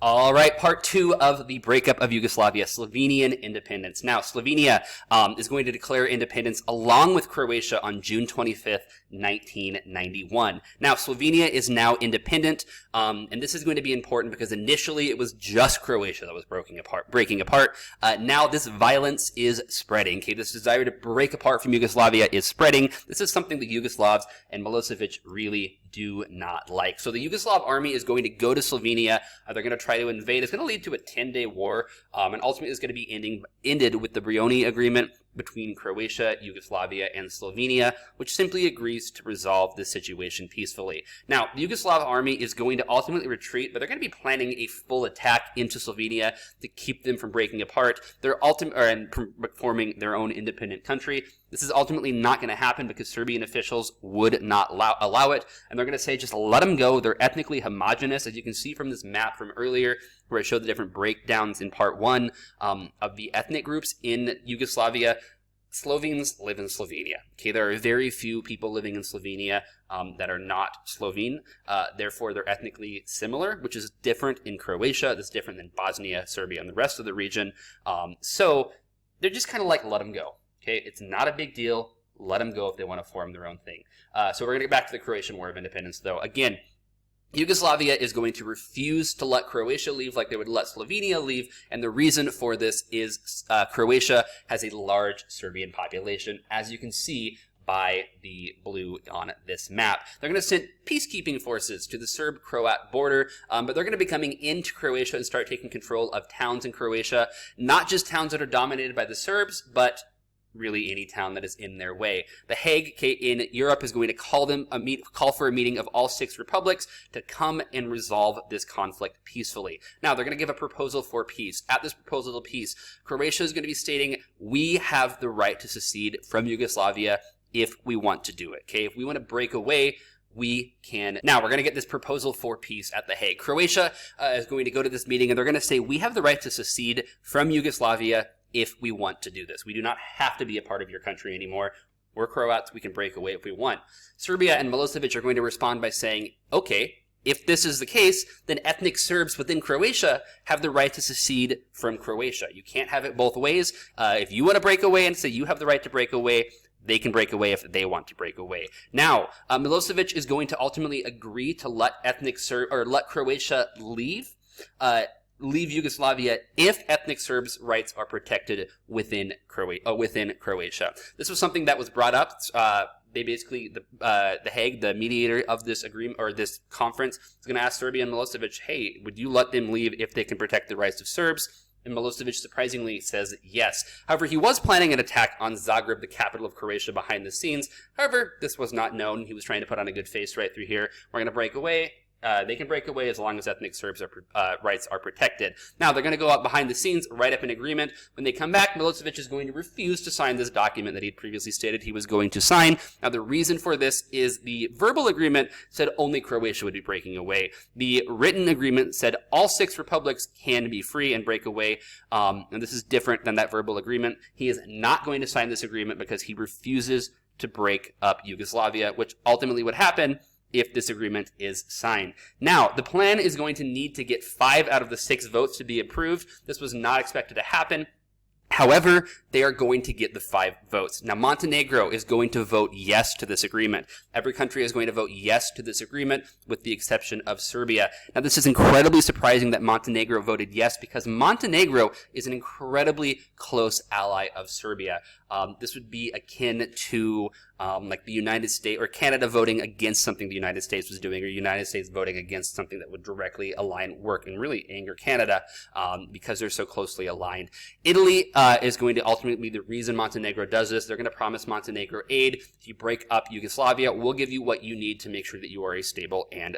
All right, part two of the breakup of Yugoslavia, Slovenian independence. Now, Slovenia is going to declare independence along with Croatia on June 25th, 1991. Now, Slovenia is now independent, and this is going to be important because initially it was just Croatia that was breaking apart. Now this violence is spreading. Okay, this desire to break apart from Yugoslavia is spreading. This is something the Yugoslavs and Milosevic really do not like. So the Yugoslav army is going to go to Slovenia. They're going to try to invade. It's going to lead to a 10-day war, and ultimately it's going to be ended with the Brioni Agreement between Croatia, Yugoslavia, and Slovenia, which simply agrees to resolve this situation peacefully. Now, the Yugoslav army is going to ultimately retreat, but they're going to be planning a full attack into Slovenia to keep them from breaking apart. They're forming their own independent country. This is ultimately not going to happen because Serbian officials would not allow it, and they're going to say just let them go. They're ethnically homogenous, as you can see from this map from earlier, where I showed the different breakdowns in part one of the ethnic groups in Yugoslavia. Slovenes live in Slovenia. Okay, there are very few people living in Slovenia that are not Slovene. Therefore, they're ethnically similar, which is different in Croatia. That's different than Bosnia, Serbia, and the rest of the region. So they're just kind of like, let them go. Okay, it's not a big deal. Let them go if they want to form their own thing. So we're going to get back to the Croatian War of Independence, though. Again, Yugoslavia is going to refuse to let Croatia leave like they would let Slovenia leave, and the reason for this is Croatia has a large Serbian population, as you can see by the blue on this map. They're going to send peacekeeping forces to the Serb-Croat border, but they're going to be coming into Croatia and start taking control of towns in Croatia, not just towns that are dominated by the Serbs, but really any town that is in their way. The Hague in Europe is going to call for a meeting of all 6 republics to come and resolve this conflict peacefully. Now, they're going to give a proposal for peace. At this proposal of peace, Croatia is going to be stating, we have the right to secede from Yugoslavia if we want to do it. Okay, if we want to break away, we can. Now, we're going to get this proposal for peace at The Hague. Croatia is going to go to this meeting, and they're going to say, we have the right to secede from Yugoslavia if we want to do this. We do not have to be a part of your country anymore. We're Croats. We can break away if we want. Serbia and Milosevic are going to respond by saying, okay, if this is the case, then ethnic Serbs within Croatia have the right to secede from Croatia. You can't have it both ways. If you want to break away and say you have the right to break away, they can break away if they want to break away. Now, Milosevic is going to ultimately agree to let let Croatia leave Yugoslavia if ethnic Serbs' rights are protected within Croatia. This was something that was brought up. They basically, the Hague, the mediator of this agreement or this conference, is going to ask Serbia and Milosevic, hey, would you let them leave if they can protect the rights of Serbs? And Milosevic surprisingly says yes. However, he was planning an attack on Zagreb, the capital of Croatia, behind the scenes. However, this was not known. He was trying to put on a good face right through here. We're going to break away. They can break away as long as ethnic Serbs' rights are protected. Now, they're going to go out behind the scenes, write up an agreement. When they come back, Milosevic is going to refuse to sign this document that he had previously stated he was going to sign. Now, the reason for this is the verbal agreement said only Croatia would be breaking away. The written agreement said all 6 republics can be free and break away, and this is different than that verbal agreement. He is not going to sign this agreement because he refuses to break up Yugoslavia, which ultimately would happen if this agreement is signed. Now, the plan is going to need to get 5 out of the 6 votes to be approved. This was not expected to happen. However, they are going to get the 5 votes. Now, Montenegro is going to vote yes to this agreement. Every country is going to vote yes to this agreement, with the exception of Serbia. Now, this is incredibly surprising that Montenegro voted yes, because Montenegro is an incredibly close ally of Serbia. This would be akin to like the United States or Canada voting against something the United States was doing, or United States voting against something that would directly work and really anger Canada because they're so closely aligned. Italy is going to ultimately be the reason Montenegro does this. They're going to promise Montenegro aid. If you break up Yugoslavia, we'll give you what you need to make sure that you are a stable and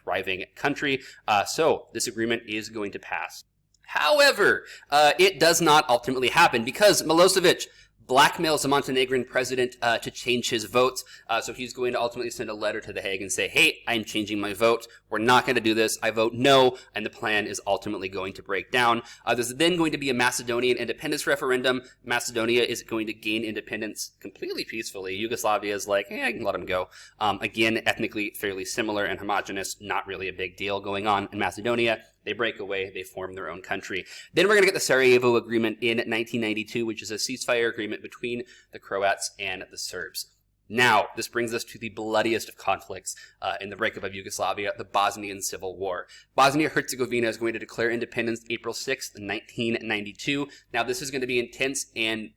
thriving country. So this agreement is going to pass. However, it does not ultimately happen because Milosevic blackmails the Montenegrin president to change his votes. So he's going to ultimately send a letter to The Hague and say, hey, I'm changing my vote. we're not going to do this. I vote no, and the plan is ultimately going to break down. There's then going to be a Macedonian independence referendum. Macedonia is going to gain independence completely peacefully. Yugoslavia is like, I can let them go. Again, ethnically fairly similar and homogenous, not really a big deal going on in Macedonia. They break away, they form their own country. Then we're going to get the Sarajevo Agreement in 1992, which is a ceasefire agreement between the Croats and the Serbs. Now, this brings us to the bloodiest of conflicts in the breakup of Yugoslavia, the Bosnian Civil War. Bosnia-Herzegovina is going to declare independence April 6th, 1992. Now, this is going to be intense and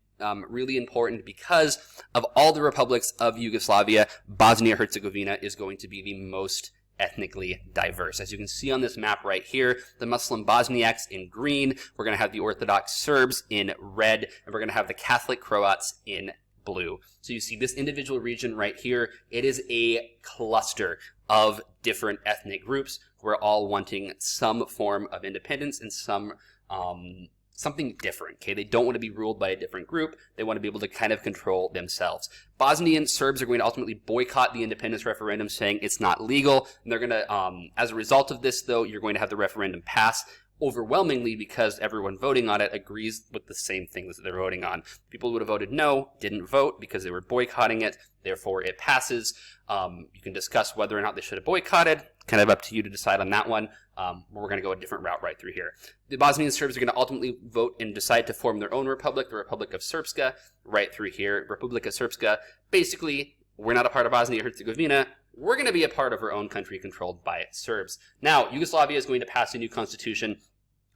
really important because of all the republics of Yugoslavia, Bosnia-Herzegovina is going to be the most ethnically diverse. As you can see on this map right here, the Muslim Bosniaks in green, we're going to have the Orthodox Serbs in red, and we're going to have the Catholic Croats in blue. So you see this individual region right here, it is a cluster of different ethnic groups who are all wanting some form of independence and something different, okay? They don't want to be ruled by a different group. They want to be able to kind of control themselves. Bosnian Serbs are going to ultimately boycott the independence referendum, saying it's not legal. And they're going to, as a result of this, though, you're going to have the referendum pass overwhelmingly because everyone voting on it agrees with the same things that they're voting on. People who would have voted no didn't vote because they were boycotting it. Therefore, it passes. You can discuss whether or not they should have boycotted. Kind of up to you to decide on that one. We're going to go a different route right through here. The Bosnian Serbs are going to ultimately vote and decide to form their own republic, the Republic of Srpska, right through here. Republika Srpska. Basically, we're not a part of Bosnia-Herzegovina. We're going to be a part of our own country controlled by Serbs. Now, Yugoslavia is going to pass a new constitution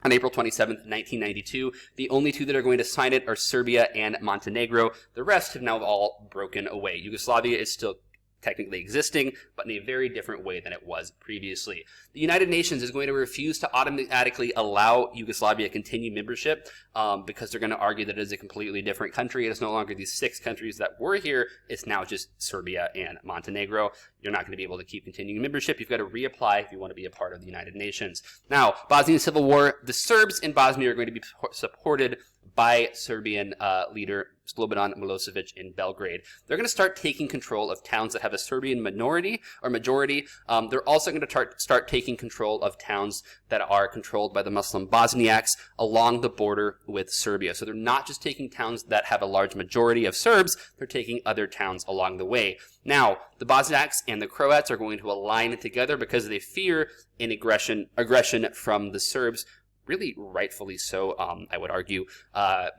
on April 27th, 1992. The only two that are going to sign it are Serbia and Montenegro. The rest have now all broken away. Yugoslavia is still technically existing, but in a very different way than it was previously. The United Nations is going to refuse to automatically allow Yugoslavia to continue membership because they're going to argue that it is a completely different country. It is no longer these 6 countries that were here. It's now just Serbia and Montenegro. You're not going to be able to keep continuing membership. You've got to reapply if you want to be a part of the United Nations. Now, Bosnian Civil War, the Serbs in Bosnia are going to be supported by Serbian leader Slobodan Milosevic in Belgrade. They're going to start taking control of towns that have a Serbian minority or majority. They're also going to start taking control of towns that are controlled by the Muslim Bosniaks along the border with Serbia. So they're not just taking towns that have a large majority of Serbs, they're taking other towns along the way. Now, the Bosniaks and the Croats are going to align together because they fear an aggression from the Serbs. Really rightfully so, I would argue,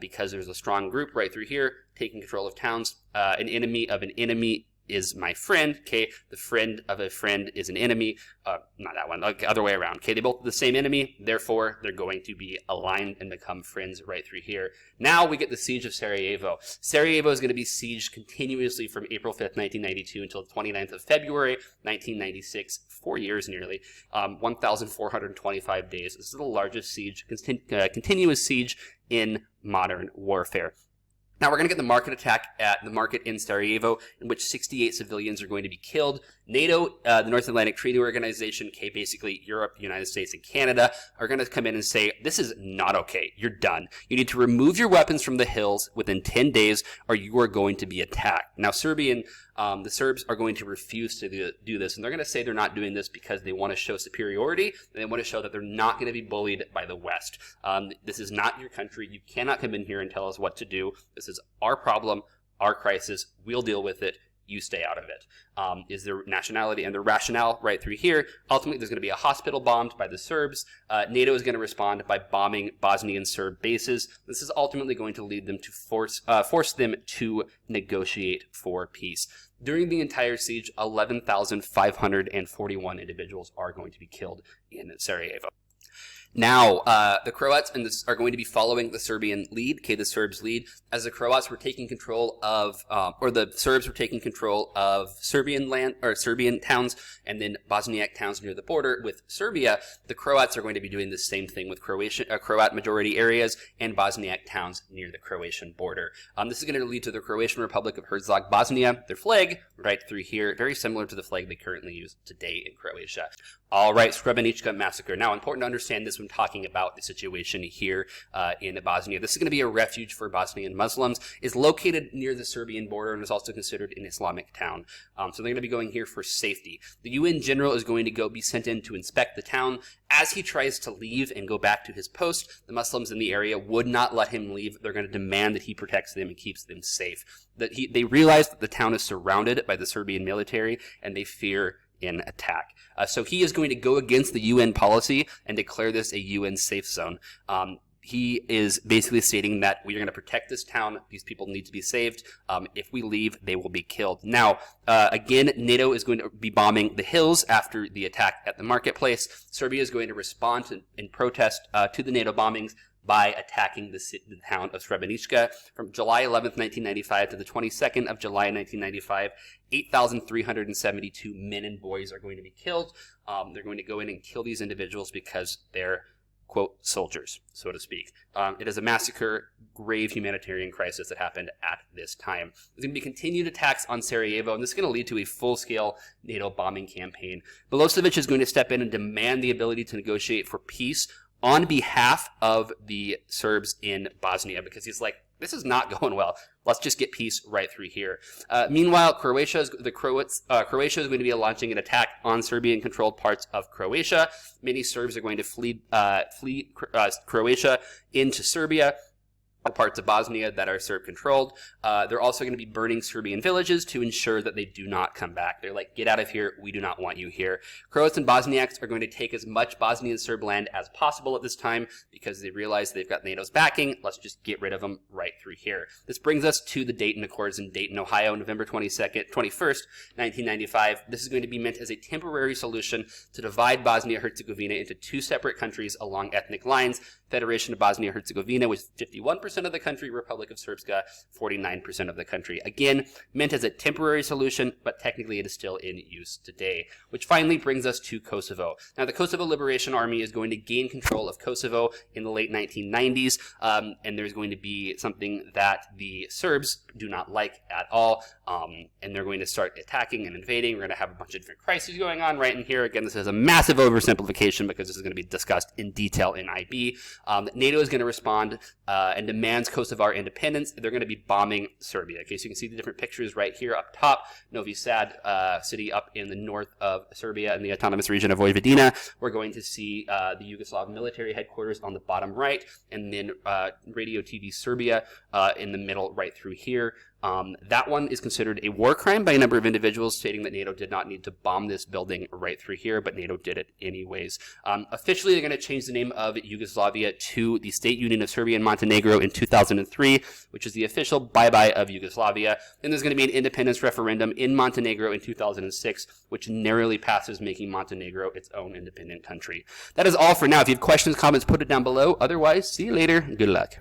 because there's a strong group right through here taking control of towns. An enemy of an enemy is my friend, okay? The friend of a friend is an enemy. Not that one, like other way around, okay? They both have the same enemy, therefore they're going to be aligned and become friends right through here. Now we get the siege of Sarajevo. Sarajevo is going to be sieged continuously from April 5th, 1992 until the 29th of February, 1996, 4 years nearly, 1,425 days. This is the largest siege, continuous siege in modern warfare. Now we're going to get the market attack at the market in Sarajevo, in which 68 civilians are going to be killed. NATO, the North Atlantic Treaty Organization, okay, basically Europe, United States, and Canada, are going to come in and say, this is not okay. You're done. You need to remove your weapons from the hills within 10 days, or you are going to be attacked. Now, the Serbs are going to refuse to do this, and they're going to say they're not doing this because they want to show superiority, and they want to show that they're not going to be bullied by the West. This is not your country. You cannot come in here and tell us what to do. This is our problem, our crisis. We'll deal with it. You stay out of it. Is their nationality and their rationale right through here. Ultimately, there's going to be a hospital bombed by the Serbs. NATO is going to respond by bombing Bosnian Serb bases. This is ultimately going to lead them to force them to negotiate for peace. During the entire siege, 11,541 individuals are going to be killed in Sarajevo. Now, the Croats are going to be following the Serbian lead, okay, the Serbs lead, as the Croats were taking control of, or the Serbs were taking control of Serbian land, or Serbian towns, and then Bosniak towns near the border with Serbia. The Croats are going to be doing the same thing with Croat majority areas and Bosniak towns near the Croatian border. This is going to lead to the Croatian Republic of Herzog Bosnia. Their flag, right through here, very similar to the flag they currently use today in Croatia. All right, Srebrenica massacre. Now, important to understand, this when talking about the situation here in Bosnia. This is going to be a refuge for Bosnian Muslims. It's located near the Serbian border and is also considered an Islamic town. So they're going to be going here for safety. The UN general is going to be sent in to inspect the town. As he tries to leave and go back to his post, the Muslims in the area would not let him leave. They're going to demand that he protects them and keeps them safe. They realize that the town is surrounded by the Serbian military, and they fear an attack. So he is going to go against the UN policy and declare this a UN safe zone. He is basically stating that we are going to protect this town. These people need to be saved. If we leave, they will be killed. Now, again, NATO is going to be bombing the hills after the attack at the marketplace. Serbia is going to respond in protest to the NATO bombings by attacking the town of Srebrenica. From July 11th, 1995 to the 22nd of July 1995, 8,372 men and boys are going to be killed. They're going to go in and kill these individuals because they're, quote, soldiers, so to speak. It is a massacre, grave humanitarian crisis that happened at this time. There's going to be continued attacks on Sarajevo, and this is going to lead to a full-scale NATO bombing campaign. Milosevic is going to step in and demand the ability to negotiate for peace on behalf of the Serbs in Bosnia, because he's like, this is not going well. Let's just get peace right through here. Meanwhile, Croatia is going to be launching an attack on Serbian-controlled parts of Croatia. Many Serbs are going to flee Croatia into Serbia, or parts of Bosnia that are Serb-controlled. They're also going to be burning Serbian villages to ensure that they do not come back. They're like, get out of here. We do not want you here. Croats and Bosniaks are going to take as much Bosnian Serb land as possible at this time because they realize they've got NATO's backing. Let's just get rid of them right through here. This brings us to the Dayton Accords in Dayton, Ohio, November 21st, 1995. This is going to be meant as a temporary solution to divide Bosnia-Herzegovina into two separate countries along ethnic lines. Federation of Bosnia-Herzegovina was 51% of the country, Republic of Srpska, 49% of the country. Again, meant as a temporary solution, but technically it is still in use today. Which finally brings us to Kosovo. Now, the Kosovo Liberation Army is going to gain control of Kosovo in the late 1990s, and there's going to be something that the Serbs do not like at all, and they're going to start attacking and invading. We're going to have a bunch of different crises going on right in here. Again, this is a massive oversimplification because this is going to be discussed in detail in IB. NATO is going to respond and demands Kosovar independence. They're going to be bombing Serbia. Okay, so you can see the different pictures right here up top. Novi Sad city up in the north of Serbia in the autonomous region of Vojvodina. We're going to see the Yugoslav military headquarters on the bottom right, and then Radio TV Serbia in the middle right through here. That one is considered a war crime by a number of individuals, stating that NATO did not need to bomb this building right through here, but NATO did it anyways. Officially, they're going to change the name of Yugoslavia to the State Union of Serbia and Montenegro in 2003, which is the official bye-bye of Yugoslavia. Then there's going to be an independence referendum in Montenegro in 2006, which narrowly passes, making Montenegro its own independent country. That is all for now. If you have questions, comments, put it down below. Otherwise, see you later. Good luck.